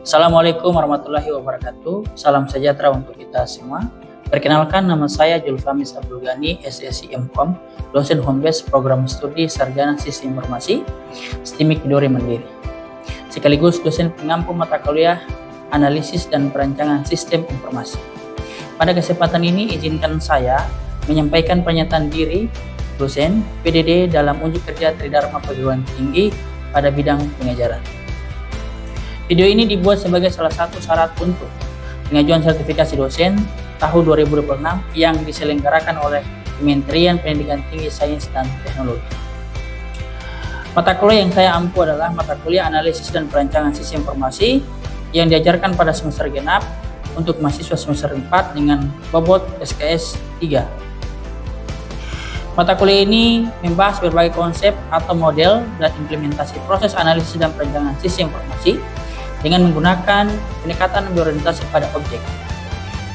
Assalamualaikum warahmatullahi wabarakatuh. Salam sejahtera untuk kita semua. Perkenalkan, nama saya Julfamis Abdul Ghani, SSI MKOM, dosen home base program studi Sarjana Sistem Informasi, STIMIK Dori Mandiri. Sekaligus dosen pengampu mata kuliah Analisis dan Perancangan Sistem Informasi. Pada kesempatan ini, izinkan saya menyampaikan pernyataan diri dosen PDD dalam unjuk kerja Tridharma Perguruan Tinggi pada bidang pengajaran. Video ini dibuat sebagai salah satu syarat untuk pengajuan sertifikasi dosen tahun 2026 yang diselenggarakan oleh Kementerian Pendidikan Tinggi, Sains, dan Teknologi. Mata kuliah yang saya ampu adalah mata kuliah Analisis dan Perancangan Sistem Informasi yang diajarkan pada semester genap untuk mahasiswa semester 4 dengan bobot SKS 3. Mata kuliah ini membahas berbagai konsep atau model dan implementasi proses analisis dan perancangan sistem informasi dengan menggunakan pendekatan berorientasi pada objek.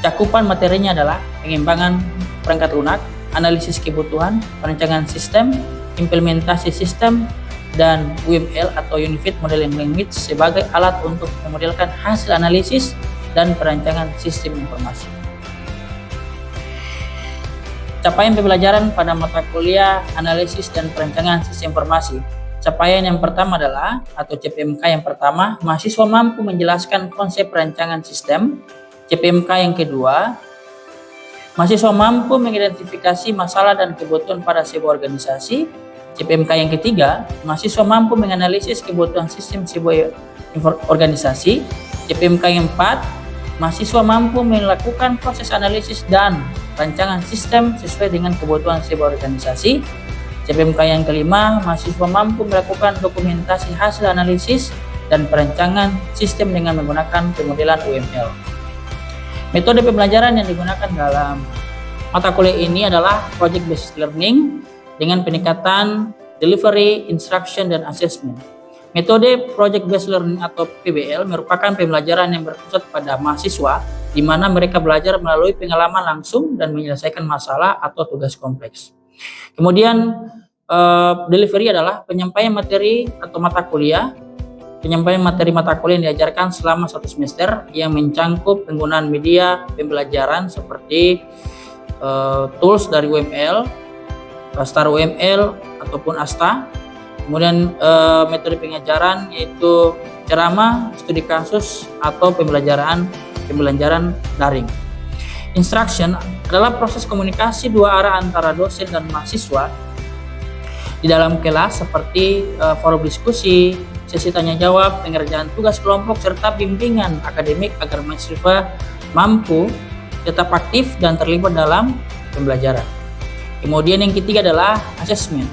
Cakupan materinya adalah pengembangan perangkat lunak, analisis kebutuhan, perancangan sistem, implementasi sistem, dan UML atau Unified Modeling Language sebagai alat untuk memodelkan hasil analisis dan perancangan sistem informasi. Capaian pembelajaran pada mata kuliah Analisis dan Perancangan Sistem Informasi. Capaian yang pertama adalah, atau CPMK yang pertama, mahasiswa mampu menjelaskan konsep perancangan sistem. CPMK yang kedua, mahasiswa mampu mengidentifikasi masalah dan kebutuhan pada sebuah organisasi. CPMK yang ketiga, mahasiswa mampu menganalisis kebutuhan sistem sebuah organisasi. CPMK yang keempat, mahasiswa mampu melakukan proses analisis dan rancangan sistem sesuai dengan kebutuhan sebuah organisasi. CPMK yang kelima, mahasiswa mampu melakukan dokumentasi hasil analisis dan perancangan sistem dengan menggunakan pemodelan UML. Metode pembelajaran yang digunakan dalam mata kuliah ini adalah Project Based Learning dengan pendekatan Delivery, Instruction, dan Assessment. Metode Project Based Learning atau PBL merupakan pembelajaran yang berpusat pada mahasiswa di mana mereka belajar melalui pengalaman langsung dan menyelesaikan masalah atau tugas kompleks. Kemudian delivery adalah penyampaian materi atau mata kuliah. Penyampaian materi mata kuliah yang diajarkan selama 1 semester yang mencangkup penggunaan media pembelajaran seperti tools dari UML, Star UML ataupun ASTA. Kemudian metode pengajaran yaitu ceramah, studi kasus, atau pembelajaran daring. Instruction adalah proses komunikasi dua arah antara dosen dan mahasiswa di dalam kelas seperti forum diskusi, sesi tanya jawab, pengerjaan tugas kelompok, serta bimbingan akademik agar mahasiswa mampu tetap aktif dan terlibat dalam pembelajaran. Kemudian yang ketiga adalah assessment.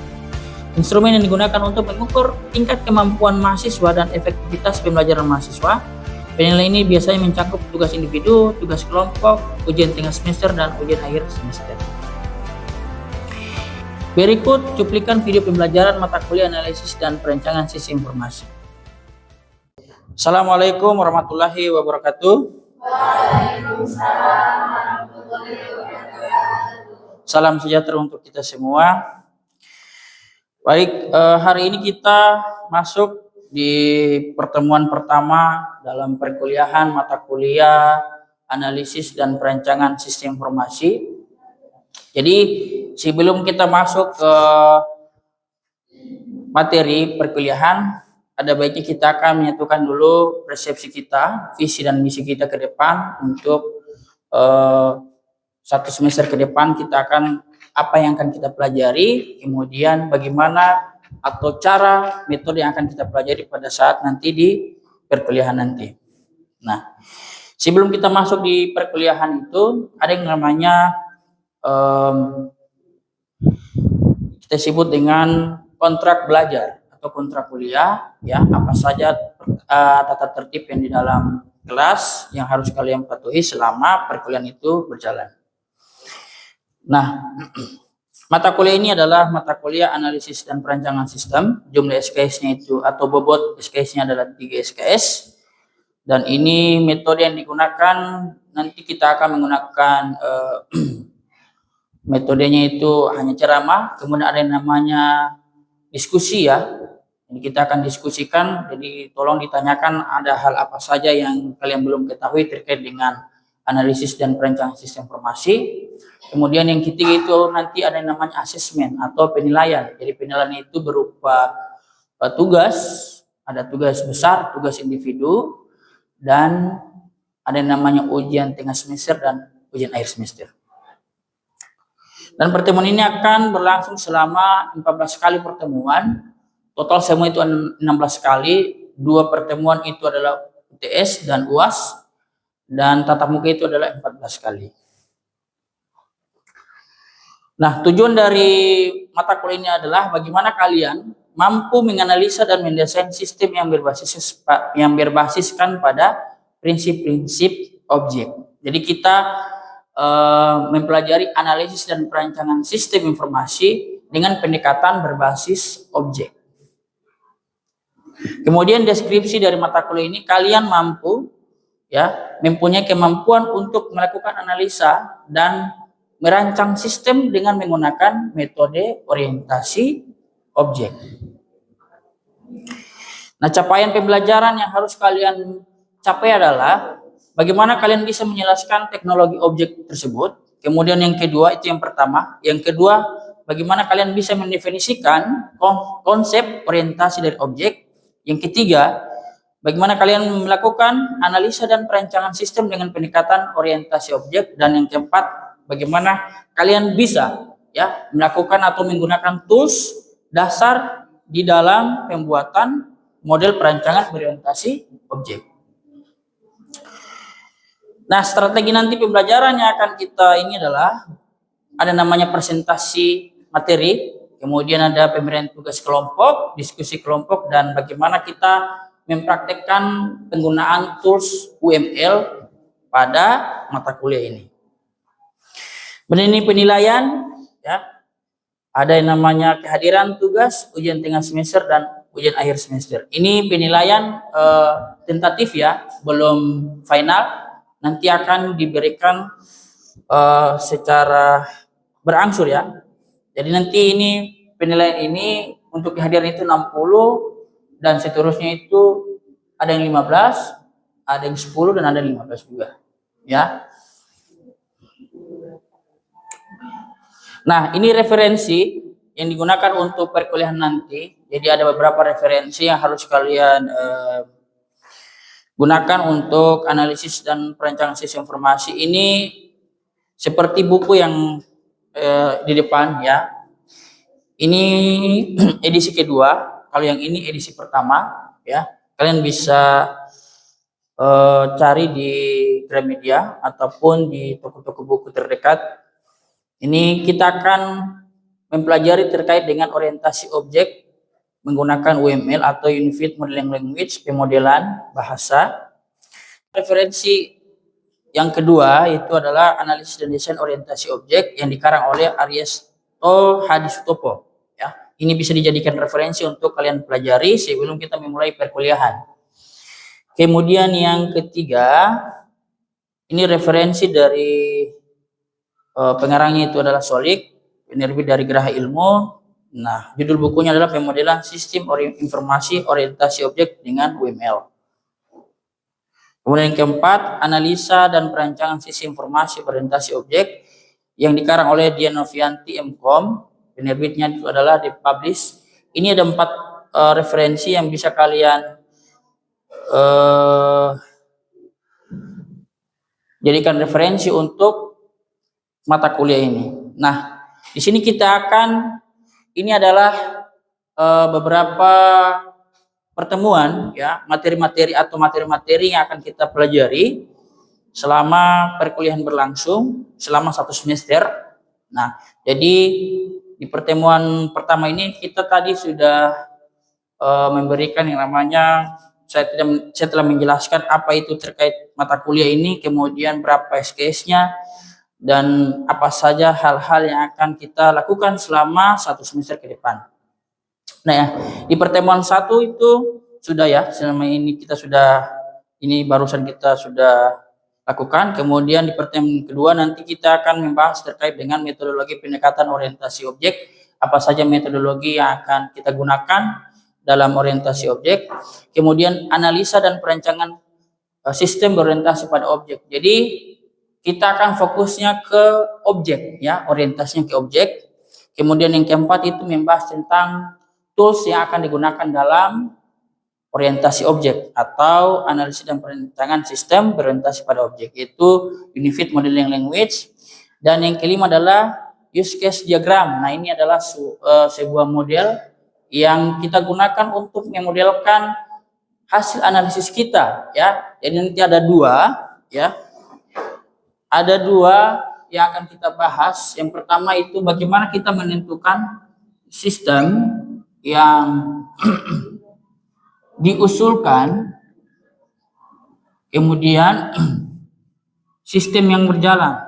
Instrumen yang digunakan untuk mengukur tingkat kemampuan mahasiswa dan efektivitas pembelajaran mahasiswa. Penilaian ini biasanya mencakup tugas individu, tugas kelompok, ujian tengah semester, dan ujian akhir semester. Berikut cuplikan video pembelajaran mata kuliah Analisis dan Perancangan Sistem Informasi. Assalamualaikum warahmatullahi wabarakatuh. Waalaikumsalam warahmatullahi wabarakatuh. Salam sejahtera untuk kita semua. Baik, hari ini kita masuk di pertemuan pertama dalam perkuliahan mata kuliah Analisis dan Perancangan Sistem Informasi. Jadi sebelum kita masuk ke materi perkuliahan, ada baiknya kita akan menyatukan dulu persepsi kita, visi dan misi kita ke depan untuk 1 semester ke depan. Kita akan apa yang akan kita pelajari, kemudian bagaimana atau cara metode yang akan kita pelajari pada saat nanti di perkuliahan nanti. Nah, sebelum kita masuk di perkuliahan itu ada yang namanya kita sebut dengan kontrak belajar atau kontrak kuliah, ya, apa saja tata tertib yang di dalam kelas yang harus kalian patuhi selama perkuliahan itu berjalan. Nah, mata kuliah ini adalah mata kuliah Analisis dan Perancangan Sistem. Jumlah SKS-nya itu atau bobot SKS-nya adalah 3 SKS. Dan ini metode yang digunakan, nanti kita akan menggunakan metodenya itu hanya ceramah, kemudian ada yang namanya diskusi, ya. Jadi kita akan diskusikan, jadi tolong ditanyakan ada hal apa saja yang kalian belum ketahui terkait dengan analisis dan perencanaan sistem informasi. Kemudian yang ketiga itu nanti ada yang namanya asesmen atau penilaian. Jadi penilaian itu berupa tugas, ada tugas besar, tugas individu, dan ada yang namanya ujian tengah semester dan ujian akhir semester. Dan pertemuan ini akan berlangsung selama 14 kali pertemuan. Total semua itu 16 kali. 2 pertemuan itu adalah UTS dan UAS. Dan tatap muka itu adalah 14 kali. Nah, tujuan dari mata kuliah ini adalah bagaimana kalian mampu menganalisa dan mendesain sistem yang berbasiskan pada prinsip-prinsip objek. Jadi kita mempelajari analisis dan perancangan sistem informasi dengan pendekatan berbasis objek. Kemudian deskripsi dari mata kuliah ini, kalian mampu mempunyai kemampuan untuk melakukan analisa dan merancang sistem dengan menggunakan metode orientasi objek. Nah, capaian pembelajaran yang harus kalian capai adalah bagaimana kalian bisa menjelaskan teknologi objek tersebut. Kemudian yang kedua, itu yang pertama. Yang kedua, bagaimana kalian bisa mendefinisikan konsep orientasi dari objek. Yang ketiga, bagaimana kalian melakukan analisa dan perancangan sistem dengan pendekatan orientasi objek. Dan yang keempat, bagaimana kalian bisa melakukan atau menggunakan tools dasar di dalam pembuatan model perancangan berorientasi objek. Nah, strategi nanti pembelajaran yang akan kita ini adalah ada namanya presentasi materi, kemudian ada pemberian tugas kelompok, diskusi kelompok, dan bagaimana kita mempraktekkan penggunaan tools UML pada mata kuliah ini. Ini penilaian, ada yang namanya kehadiran tugas, ujian tengah semester, dan ujian akhir semester. Ini penilaian tentatif belum final. Nanti akan diberikan secara berangsur Jadi nanti ini penilaian ini untuk kehadiran itu 60 dan seterusnya itu ada yang 15, ada yang 10 dan ada yang 15 juga. Nah, ini referensi yang digunakan untuk perkuliahan nanti. Jadi ada beberapa referensi yang harus kalian gunakan untuk analisis dan perancangan sistem informasi. Ini seperti buku yang di depan Ini edisi kedua, kalau yang ini edisi pertama Kalian bisa cari di Gramedia ataupun di toko-toko buku terdekat. Ini kita akan mempelajari terkait dengan orientasi objek menggunakan UML atau Unified Modeling Language, pemodelan bahasa. Referensi yang kedua itu adalah analisis dan desain orientasi objek yang dikarang oleh Ariesto Hadisutopo. Ini bisa dijadikan referensi untuk kalian pelajari sebelum kita memulai perkuliahan. Kemudian yang ketiga, ini referensi dari pengarangnya itu adalah Solik, penerbit dari Geraha Ilmu. Nah, judul bukunya adalah Pemodelan Sistem Informasi Orientasi Objek dengan UML. Kemudian yang keempat, analisa dan perancangan sistem informasi orientasi objek yang dikarang oleh Dian Novianti MKOM, penerbitnya itu adalah dipublish. Ini ada 4 referensi yang bisa kalian jadikan referensi untuk mata kuliah ini. Nah, di sini kita akan, ini adalah beberapa pertemuan materi-materi atau materi-materi yang akan kita pelajari selama perkuliahan berlangsung selama 1 semester. Nah, jadi di pertemuan pertama ini kita tadi sudah memberikan yang namanya, saya telah menjelaskan apa itu terkait mata kuliah ini, kemudian berapa SKS-nya, dan apa saja hal-hal yang akan kita lakukan selama 1 semester ke depan. Nah, di pertemuan 1 itu sudah selama ini kita sudah, ini barusan kita sudah lakukan. Kemudian di pertemuan kedua nanti kita akan membahas terkait dengan metodologi pendekatan orientasi objek, apa saja metodologi yang akan kita gunakan, dalam orientasi objek, kemudian analisa dan perancangan sistem berorientasi pada objek. Jadi kita akan fokusnya ke objek, ya, orientasinya ke objek. Kemudian yang keempat itu membahas tentang tools yang akan digunakan dalam orientasi objek atau analisis dan perancangan sistem berorientasi pada objek, itu Unifit Modeling Language. Dan yang kelima adalah use case diagram. Nah, ini adalah sebuah model yang kita gunakan untuk memodelkan hasil analisis kita, ya. Jadi nanti ada dua, ya. Ada dua yang akan kita bahas. Yang pertama itu bagaimana kita menentukan sistem yang diusulkan, kemudian sistem yang berjalan.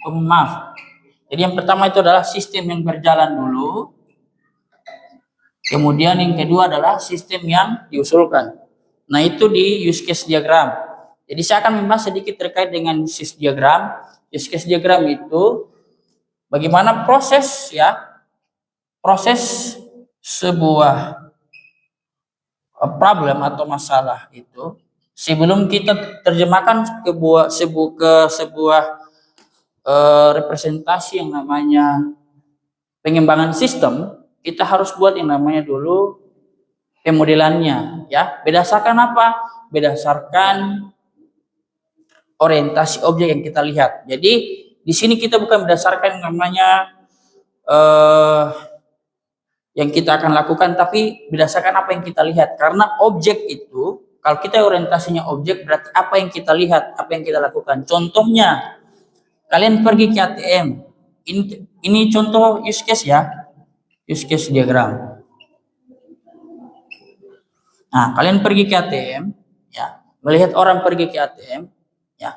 Maaf. Jadi yang pertama itu adalah sistem yang berjalan dulu. Kemudian yang kedua adalah sistem yang diusulkan. Nah, itu di use case diagram. Jadi saya akan membahas sedikit terkait dengan use case diagram. Use case diagram itu bagaimana proses, ya, proses sebuah problem atau masalah itu sebelum kita terjemahkan ke sebuah representasi yang namanya pengembangan sistem. Kita harus buat yang namanya dulu pemodelannya, ya. Berdasarkan apa? Berdasarkan orientasi objek yang kita lihat. Jadi di sini kita bukan berdasarkan yang namanya yang kita akan lakukan, tapi berdasarkan apa yang kita lihat. Karena objek itu, kalau kita orientasinya objek, berarti apa yang kita lihat, apa yang kita lakukan. Contohnya, kalian pergi ke ATM. Ini contoh use case, ya. Use case diagram. Nah, kalian pergi ke ATM, ya, melihat orang pergi ke ATM, ya.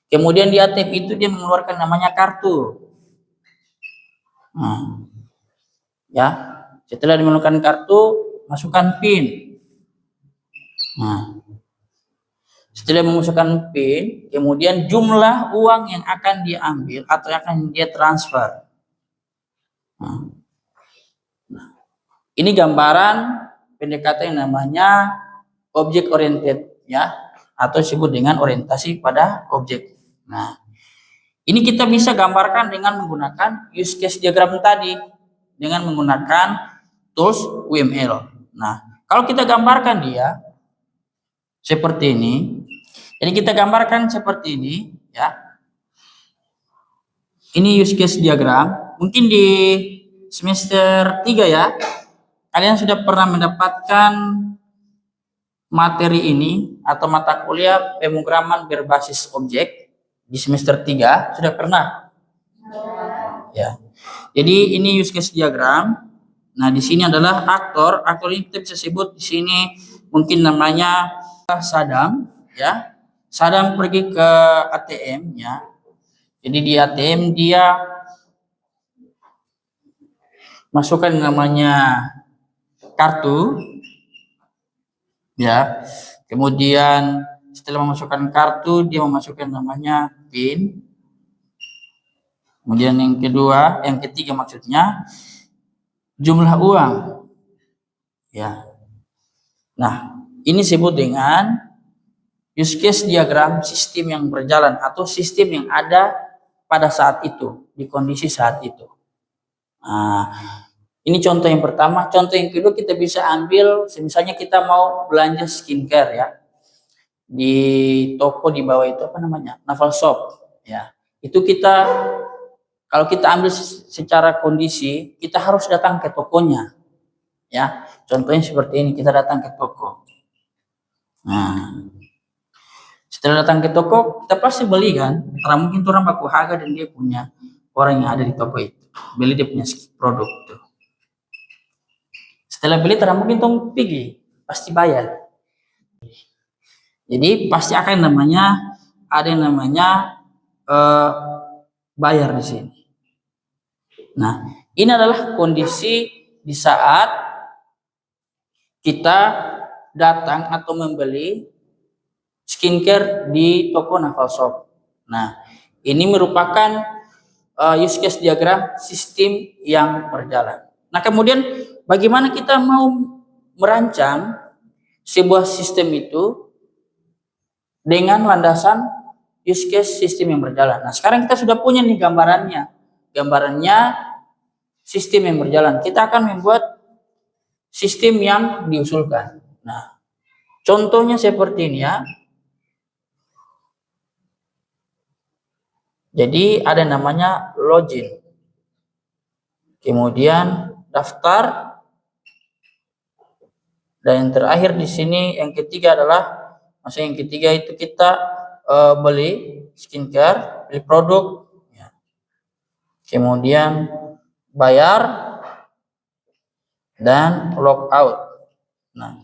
Kemudian di ATM itu dia mengeluarkan namanya kartu. Nah, ya, setelah mengeluarkan kartu, masukkan PIN. Nah, setelah memasukkan PIN, kemudian jumlah uang yang akan dia ambil atau yang akan dia transfer. Nah, ini gambaran pendekatan yang namanya object oriented, ya, atau disebut dengan orientasi pada objek. Nah, ini kita bisa gambarkan dengan menggunakan use case diagram tadi, dengan menggunakan tools UML. Nah, kalau kita gambarkan dia seperti ini, jadi kita gambarkan seperti ini, ya. Ini use case diagram. Mungkin di semester 3, ya, kalian sudah pernah mendapatkan materi ini atau mata kuliah pemrograman berbasis objek di semester 3, sudah pernah? Ya. Jadi ini use case diagram. Nah, di sini adalah aktor. Aktor ini kita bisa sebut di sini mungkin namanya Sadam, ya. Sadam pergi ke ATM, ya. Jadi di ATM dia masukkan namanya kartu, ya. Kemudian setelah memasukkan kartu, dia memasukkan namanya PIN. Kemudian yang ketiga maksudnya jumlah uang, ya. Nah, ini disebut dengan use case diagram sistem yang berjalan atau sistem yang ada pada saat itu, di kondisi saat itu. Nah, ini contoh yang pertama. Contoh yang kedua kita bisa ambil, misalnya kita mau belanja skincare, ya, di toko di bawah itu apa namanya, Naval Shop, ya. Itu kita, kalau kita ambil secara kondisi, kita harus datang ke tokonya, ya. Contohnya seperti ini, kita datang ke toko. Nah, setelah datang ke toko, kita pasti beli, kan? Karena mungkin orang baku harga dan dia punya orang yang ada di toko itu, beli dia punya produk itu. Setelah beli, tidak mungkin tong pergi, pasti bayar. Jadi pasti akan namanya ada yang namanya bayar di sini. Nah, ini adalah kondisi di saat kita datang atau membeli skincare di toko Naval Shop. Nah, ini merupakan use case diagram sistem yang berjalan. Nah, kemudian bagaimana kita mau merancang sebuah sistem itu dengan landasan use case sistem yang berjalan. Nah, sekarang kita sudah punya nih gambarannya. Gambarannya sistem yang berjalan. Kita akan membuat sistem yang diusulkan. Nah, contohnya seperti ini ya. Jadi ada namanya login. Kemudian daftar. Dan yang terakhir di sini yang ketiga adalah yang ketiga itu kita beli skincare, beli produk, ya. Kemudian bayar dan logout. Nah,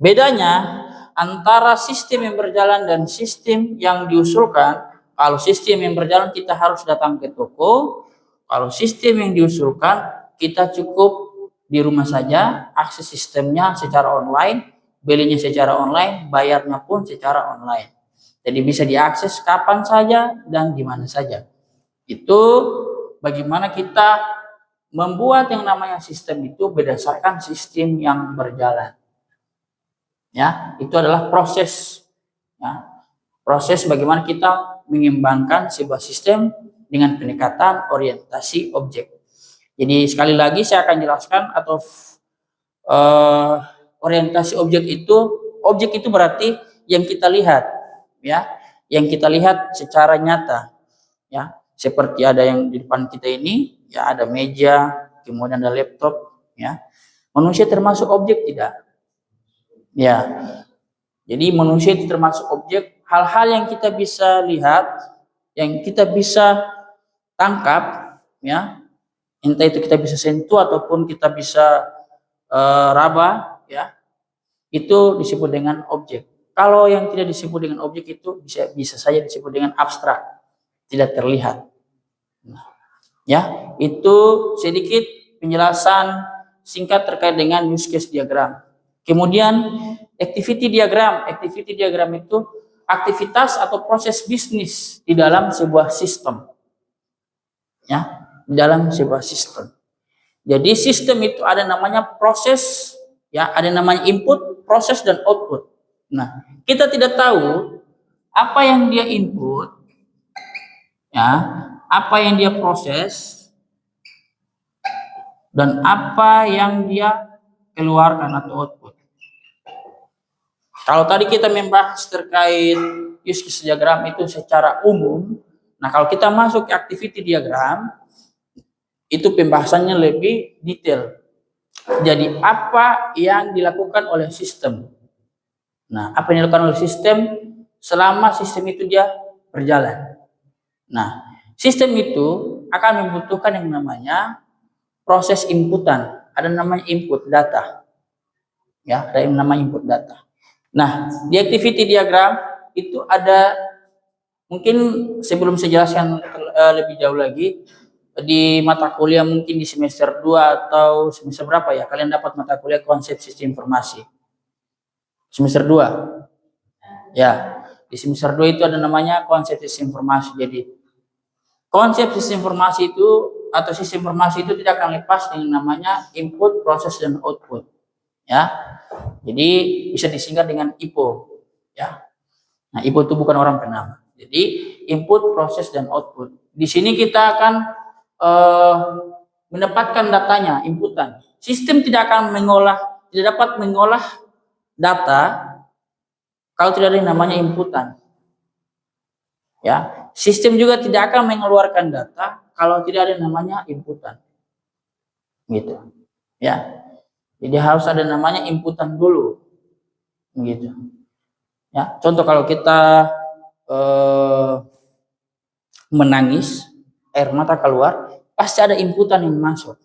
bedanya antara sistem yang berjalan dan sistem yang diusulkan, kalau sistem yang berjalan kita harus datang ke toko, kalau sistem yang diusulkan kita cukup di rumah saja, akses sistemnya secara online, belinya secara online, bayarnya pun secara online. Jadi bisa diakses kapan saja dan di mana saja. Itu bagaimana kita membuat yang namanya sistem itu berdasarkan sistem yang berjalan. Ya, itu adalah proses. Ya, proses bagaimana kita mengembangkan sebuah sistem dengan pendekatan orientasi objek. Jadi sekali lagi saya akan jelaskan atau orientasi objek itu berarti yang kita lihat, ya, yang kita lihat secara nyata, ya, seperti ada yang di depan kita ini, ya, ada meja, kemudian ada laptop, ya. Manusia termasuk objek tidak? Ya, jadi manusia itu termasuk objek. Hal-hal yang kita bisa lihat, yang kita bisa tangkap, ya. Entah itu kita bisa sentuh ataupun kita bisa raba, ya, itu disebut dengan objek. Kalau yang tidak disebut dengan objek itu bisa saja disebut dengan abstrak, tidak terlihat. Nah, ya, itu sedikit penjelasan singkat terkait dengan use case diagram. Kemudian activity diagram. Activity diagram itu aktivitas atau proses bisnis di dalam sebuah sistem. Ya, dalam sebuah sistem. Jadi sistem itu ada namanya proses, ya, ada namanya input, proses dan output. Nah, kita tidak tahu apa yang dia input, ya, apa yang dia proses, dan apa yang dia keluarkan atau output. Kalau tadi kita membahas terkait use case diagram itu secara umum, nah kalau kita masuk ke activity diagram, itu pembahasannya lebih detail. Jadi apa yang dilakukan oleh sistem? Nah, apa yang dilakukan oleh sistem selama sistem itu dia berjalan? Nah, sistem itu akan membutuhkan yang namanya proses inputan. Ada namanya input data. Ya, ada yang namanya input data. Nah, di activity diagram itu ada, mungkin sebelum saya jelaskan lebih jauh lagi, di mata kuliah mungkin di semester 2 atau semester berapa ya, kalian dapat mata kuliah konsep sistem informasi. Semester 2. Ya, di semester 2 itu ada namanya konsep sistem informasi. Jadi, konsep sistem informasi itu atau sistem informasi itu tidak akan lepas dengan namanya input, proses, dan output. Ya, jadi bisa disingkat dengan IPO. Ya, nah IPO itu bukan orang bernama. Jadi, input, proses, dan output. Di sini kita akan mendapatkan datanya, inputan. Sistem tidak akan tidak dapat mengolah data kalau tidak ada yang namanya inputan. Ya, sistem juga tidak akan mengeluarkan data kalau tidak ada yang namanya inputan. Gitu. Ya. Jadi harus ada namanya inputan dulu. Gitu. Ya, contoh kalau kita menangis, air mata keluar, pasti ada inputan yang masuk.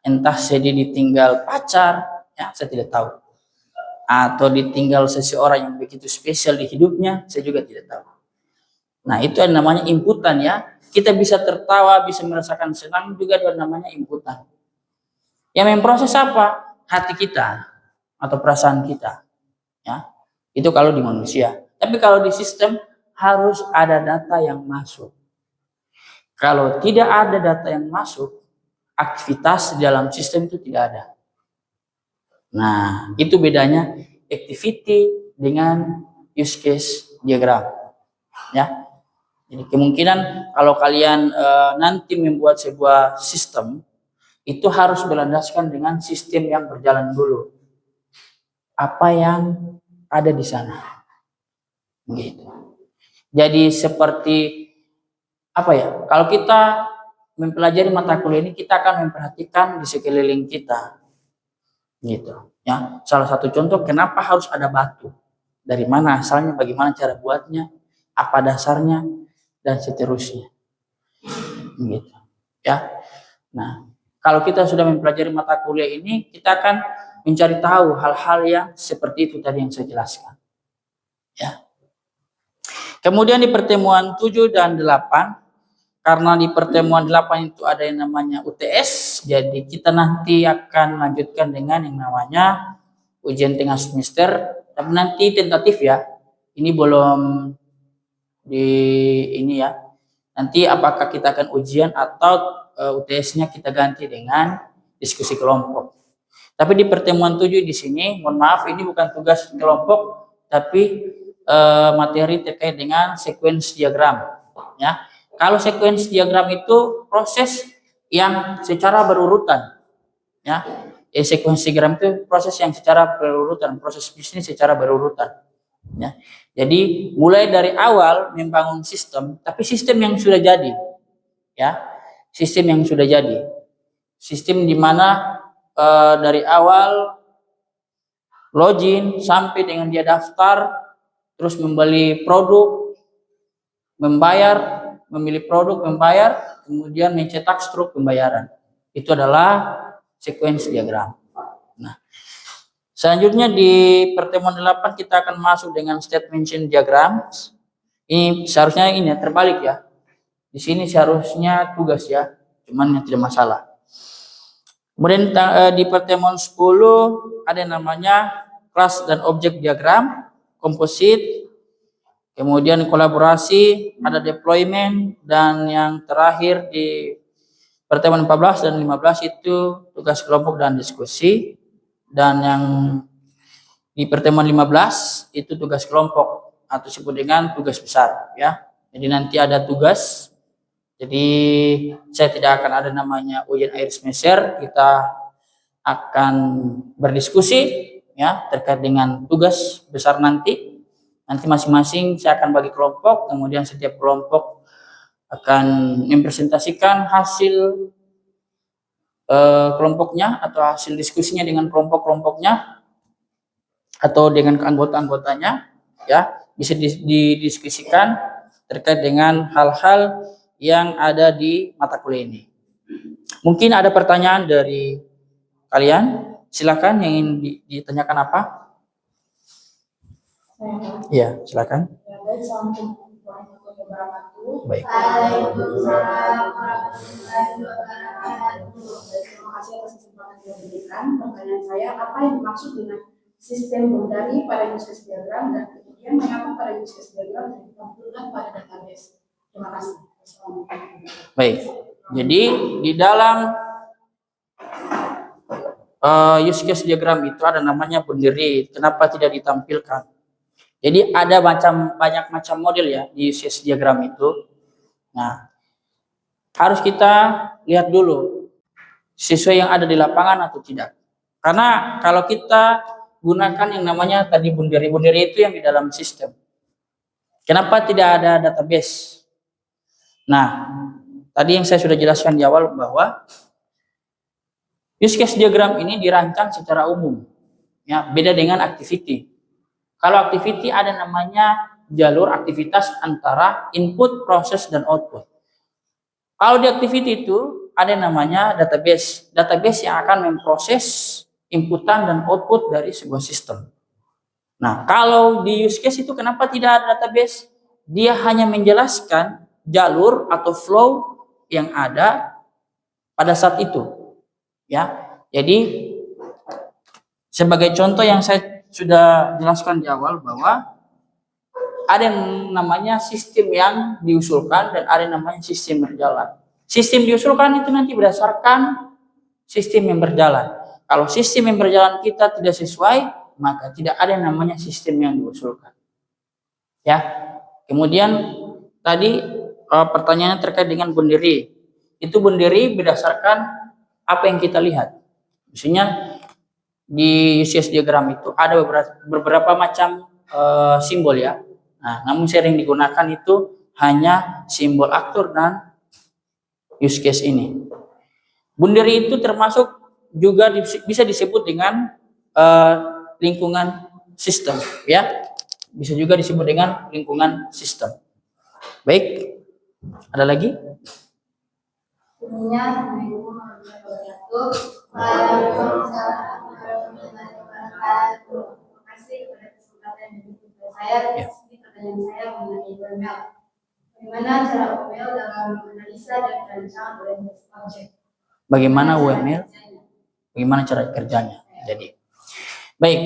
Entah saya ditinggal pacar, ya saya tidak tahu. Atau ditinggal seseorang yang begitu spesial di hidupnya, saya juga tidak tahu. Nah, itu yang namanya inputan ya. Kita bisa tertawa, bisa merasakan senang, juga ada namanya inputan. Yang memproses apa? Hati kita atau perasaan kita. Ya. Itu kalau di manusia. Tapi kalau di sistem harus ada data yang masuk. Kalau tidak ada data yang masuk, aktivitas di dalam sistem itu tidak ada. Nah, itu bedanya activity dengan use case diagram. Ya. Jadi kemungkinan kalau kalian nanti membuat sebuah sistem, itu harus berlandaskan dengan sistem yang berjalan dulu. Apa yang ada di sana. Gitu. Jadi seperti apa ya? Kalau kita mempelajari mata kuliah ini, kita akan memperhatikan di sekeliling kita. Gitu. Ya, salah satu contoh kenapa harus ada batu. Dari mana asalnya, bagaimana cara buatnya, apa dasarnya, dan seterusnya. Gitu. Ya. Nah, kalau kita sudah mempelajari mata kuliah ini, kita akan mencari tahu hal-hal yang seperti itu tadi yang saya jelaskan. Ya. Kemudian di pertemuan 7 dan 8, karena di pertemuan 8 itu ada yang namanya UTS, jadi kita nanti akan lanjutkan dengan yang namanya ujian tengah semester, tapi nanti tentatif ya. Ini belum di ini ya. Nanti apakah kita akan ujian atau UTS-nya kita ganti dengan diskusi kelompok. Tapi di pertemuan 7 di sini, mohon maaf ini bukan tugas kelompok, tapi materi terkait dengan sequence diagram. Ya, kalau sequence diagram itu proses yang secara berurutan. Ya, sequence diagram itu proses yang secara berurutan, proses bisnis secara berurutan. Ya, jadi mulai dari awal membangun sistem, tapi sistem yang sudah jadi. Ya, sistem yang sudah jadi, sistem di mana dari awal login sampai dengan dia daftar, terus membeli produk, membayar, memilih produk, membayar, kemudian mencetak struk pembayaran. Itu adalah sequence diagram. Nah, selanjutnya di pertemuan 8 kita akan masuk dengan state mention diagram. Ini seharusnya ini ya, terbalik ya. Di sini seharusnya tugas ya, cuman yang tidak masalah. Kemudian di pertemuan 10 ada yang namanya kelas dan objek diagram, komposit, kemudian kolaborasi, ada deployment, dan yang terakhir di pertemuan 14 dan 15 itu tugas kelompok dan diskusi, dan yang di pertemuan 15 itu tugas kelompok atau disebut dengan tugas besar ya. Jadi nanti ada tugas. Jadi saya tidak akan ada namanya ujian akhir semester, kita akan berdiskusi ya terkait dengan tugas besar nanti. Nanti masing-masing saya akan bagi kelompok, kemudian setiap kelompok akan mempresentasikan hasil kelompoknya atau hasil diskusinya dengan kelompok-kelompoknya atau dengan anggota-anggotanya ya, bisa didiskusikan terkait dengan hal-hal yang ada di mata kuliah ini. Mungkin ada pertanyaan dari kalian, silakan yang ingin ditanyakan apa? Iya, silakan. Baik. Waalaikumsalam warahmatullahi wabarakatuh. Terima kasih atas kesempatan yang diberikan. Pertanyaan saya, apa yang dimaksud dengan sistem boundary pada use case diagram, dan kemudian mengapa pada use case diagram tidak ditampilkan pada database? Terima kasih. Baik. Jadi di dalam use case diagram itu ada namanya boundary. Kenapa tidak ditampilkan? Jadi ada banyak macam model ya di use case diagram itu. Nah, harus kita lihat dulu sesuai yang ada di lapangan atau tidak. Karena kalau kita gunakan yang namanya tadi boundary itu yang di dalam sistem. Kenapa tidak ada database? Nah, tadi yang saya sudah jelaskan di awal bahwa use case diagram ini dirancang secara umum. Ya, beda dengan activity. Kalau activity ada namanya jalur aktivitas antara input, proses, dan output. Kalau di activity itu ada namanya database. Database yang akan memproses inputan dan output dari sebuah sistem. Nah, kalau di use case itu kenapa tidak ada database? Dia hanya menjelaskan jalur atau flow yang ada pada saat itu. Ya. Jadi sebagai contoh yang saya sudah jelaskan di awal bahwa ada yang namanya sistem yang diusulkan dan ada yang namanya sistem berjalan. Sistem diusulkan itu nanti berdasarkan sistem yang berjalan. Kalau sistem yang berjalan kita tidak sesuai, maka tidak ada yang namanya sistem yang diusulkan. Ya. Kemudian tadi pertanyaannya terkait dengan bundiri. Itu bundiri berdasarkan apa yang kita lihat. Misalnya di UCS diagram itu ada beberapa macam simbol ya. Nah, namun sering digunakan itu hanya simbol aktor dan use case ini. Bundiri itu termasuk juga bisa disebut dengan lingkungan sistem ya. Bisa juga disebut dengan lingkungan sistem. Baik. Ada lagi? Assalamualaikum warahmatullahi wabarakatuh. Waalaikumsalam warahmatullahi wabarakatuh. Terima kasih kepada kesempatan yang diberikan saya. Ini pertanyaan saya mengenai UML. Bagaimana cara UML dalam menganalisa dan merancang orientasi objek? Bagaimana UML? Bagaimana cara kerjanya? Jadi, baik.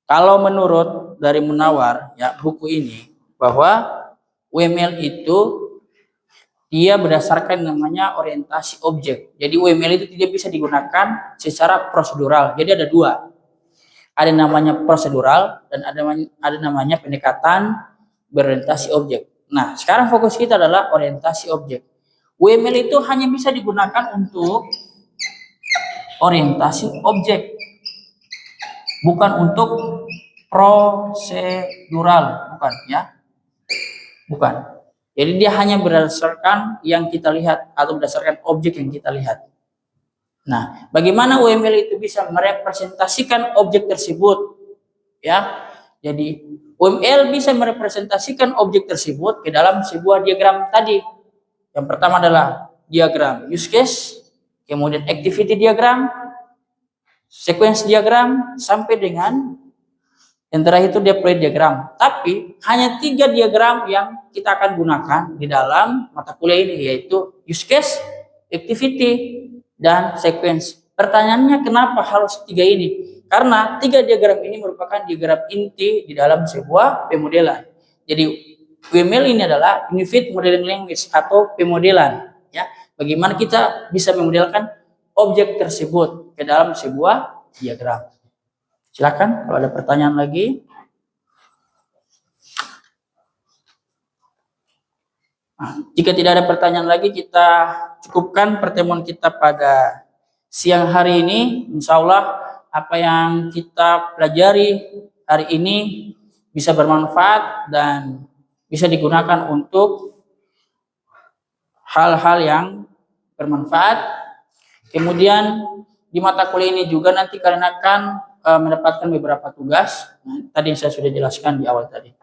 Kalau menurut dari Munawar ya buku ini bahwa UML itu dia berdasarkan namanya orientasi objek. Jadi UML itu tidak bisa digunakan secara prosedural. Jadi ada dua. Ada namanya prosedural dan ada namanya pendekatan berorientasi objek. Nah, sekarang fokus kita adalah orientasi objek. UML itu hanya bisa digunakan untuk orientasi objek. Bukan untuk prosedural, bukan ya. Bukan. Jadi dia hanya berdasarkan yang kita lihat atau berdasarkan objek yang kita lihat. Nah, bagaimana UML itu bisa merepresentasikan objek tersebut? Ya. Jadi UML bisa merepresentasikan objek tersebut ke dalam sebuah diagram tadi. Yang pertama adalah diagram use case, kemudian activity diagram, sequence diagram, sampai dengan yang terakhir itu deploy diagram. Tapi hanya 3 diagram yang kita akan gunakan di dalam mata kuliah ini, yaitu use case, activity, dan sequence. Pertanyaannya kenapa harus 3 ini? Karena 3 diagram ini merupakan diagram inti di dalam sebuah pemodelan. Jadi UML ini adalah Unified Modeling Language atau pemodelan. Ya, bagaimana kita bisa memodelkan objek tersebut ke dalam sebuah diagram. Silakan kalau ada pertanyaan lagi. Nah, jika tidak ada pertanyaan lagi, kita cukupkan pertemuan kita pada siang hari ini. Insya Allah apa yang kita pelajari hari ini bisa bermanfaat dan bisa digunakan untuk hal-hal yang bermanfaat. Kemudian di mata kuliah ini juga nanti kalian akan mendapatkan beberapa tugas. Nah, tadi yang saya sudah jelaskan di awal tadi.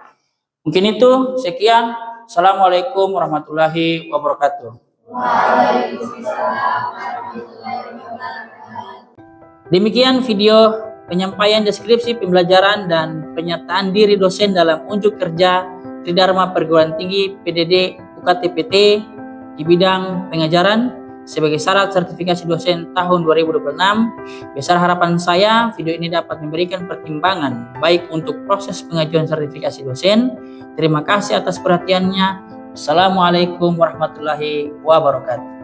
Mungkin itu, sekian. Assalamualaikum warahmatullahi wabarakatuh. Waalaikumsalam warahmatullahi wabarakatuh. Demikian video penyampaian deskripsi pembelajaran dan pernyataan diri dosen dalam unjuk kerja Tridharma Perguruan Tinggi PDD UKT-PT di bidang pengajaran sebagai syarat sertifikasi dosen tahun 2026. Besar harapan saya video ini dapat memberikan pertimbangan baik untuk proses pengajuan sertifikasi dosen. Terima kasih atas perhatiannya. Assalamualaikum warahmatullahi wabarakatuh.